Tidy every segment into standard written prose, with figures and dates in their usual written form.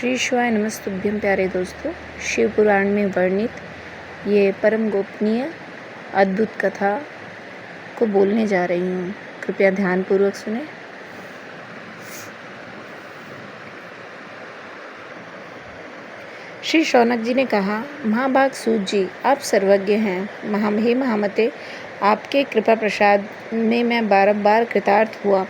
श्री शिवाय नमस्तुभ्यं प्यारे दोस्तों। शिव पुराण में वर्णित ये परम गोपनीय अद्भुत कथा को बोलने जा रही हूँ। कृपया ध्यानपूर्वक सुने। श्री शौनक जी ने कहा, महाभाग सूत जी, आप सर्वज्ञ हैं। हे महामते, आपके कृपा प्रसाद में मैं बारंबार कृतार्थ हुआ।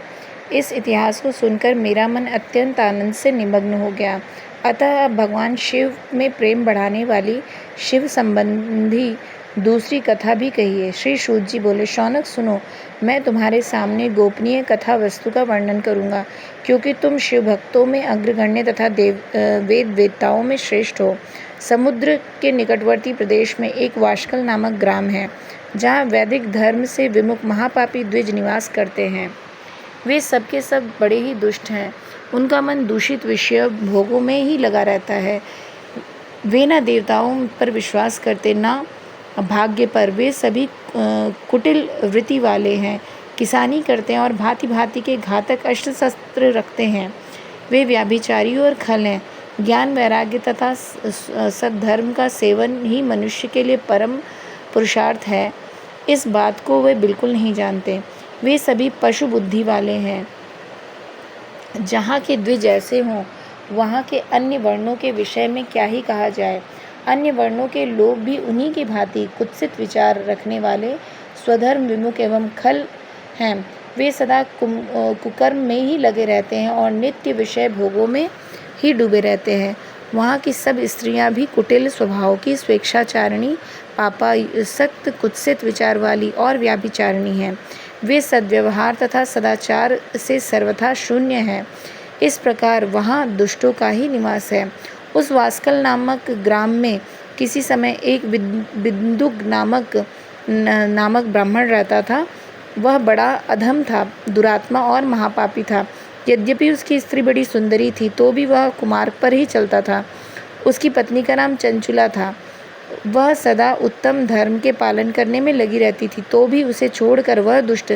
इस इतिहास को सुनकर मेरा मन अत्यंत आनंद से निमग्न हो गया। अतः अब भगवान शिव में प्रेम बढ़ाने वाली शिव संबंधी दूसरी कथा भी कहिए। श्री सूत जी बोले, शौनक सुनो, मैं तुम्हारे सामने गोपनीय कथा वस्तु का वर्णन करूँगा, क्योंकि तुम शिव भक्तों में अग्रगण्य तथा वेद वेत्ताओं में श्रेष्ठ हो। समुद्र के निकटवर्ती प्रदेश में एक वाशकल नामक ग्राम है, जहाँ वैदिक धर्म से विमुख महापापी द्विज निवास करते हैं। वे सबके सब बड़े ही दुष्ट हैं। उनका मन दूषित विषय भोगों में ही लगा रहता है। वे न देवताओं पर विश्वास करते, न भाग्य पर। वे सभी कुटिल वृत्ति वाले हैं, किसानी करते हैं और भांति भांति के घातक अस्त्र शस्त्र रखते हैं। वे व्याभिचारी और खल हैं। ज्ञान, वैराग्य तथा सद्धर्म का सेवन ही मनुष्य के लिए परम पुरुषार्थ है, इस बात को वे बिल्कुल नहीं जानते। वे सभी पशु बुद्धि वाले हैं। जहाँ के द्विज ऐसे हों, वहाँ के अन्य वर्णों के विषय में क्या ही कहा जाए। अन्य वर्णों के लोग भी उन्हीं की भांति कुत्सित विचार रखने वाले, स्वधर्म विमुख एवं खल हैं। वे सदा कुकर्म में ही लगे रहते हैं और नित्य विषय भोगों में ही डूबे रहते हैं। वहाँ की सब स्त्रियाँ भी कुटिल स्वभाव की, स्वेच्छाचारिणी, पापासक्त, कुत्सित विचार वाली और व्याभिचारिणी हैं। वे सद्व्यवहार तथा सदाचार से सर्वथा शून्य हैं। इस प्रकार वहाँ दुष्टों का ही निवास है। उस वासकल नामक ग्राम में किसी समय एक बिंदुक नामक ब्राह्मण रहता था। वह बड़ा अधम था, दुरात्मा और महापापी था। यद्यपि उसकी स्त्री बड़ी सुंदरी थी, तो भी वह कुमार्ग पर ही चलता था। उसकी पत्नी का नाम चंचुला था। वह सदा उत्तम धर्म के पालन करने में लगी रहती थी, तो भी उसे छोड़कर वह दुष्ट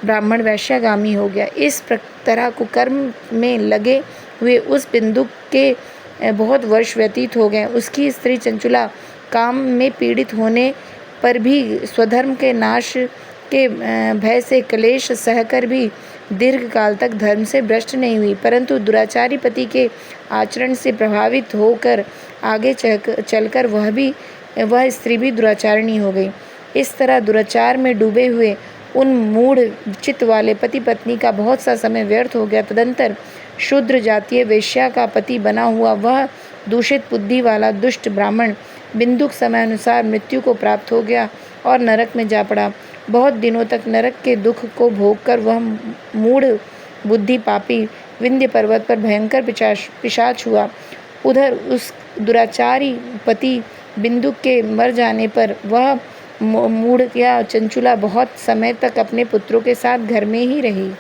ब्राह्मण वैश्यागामी हो गया। इस तरह कुकर्म में लगे हुए उस बिंदुक के बहुत वर्ष व्यतीत हो गए। उसकी स्त्री चंचुला काम में पीड़ित होने पर भी स्वधर्म के नाश के भय से क्लेश सहकर भी दीर्घ काल तक धर्म से भ्रष्ट नहीं हुई, परंतु दुराचारी पति के आचरण से प्रभावित होकर आगे चलकर वह स्त्री भी दुराचारिणी हो गई। इस तरह दुराचार में डूबे हुए उन मूढ़ चित्त वाले पति पत्नी का बहुत सा समय व्यर्थ हो गया। तदंतर शूद्र जातीय वेश्या का पति बना हुआ वह दूषित बुद्धि वाला दुष्ट ब्राह्मण बिंदुक समय अनुसार मृत्यु को प्राप्त हो गया और नरक में जा पड़ा। बहुत दिनों तक नरक के दुख को भोगकर वह मूढ़ बुद्धि पापी विंध्य पर्वत पर भयंकर पिशाच हुआ। उधर उस दुराचारी पति बिंदुक के मर जाने पर वह मूढ़ या चंचुला बहुत समय तक अपने पुत्रों के साथ घर में ही रही।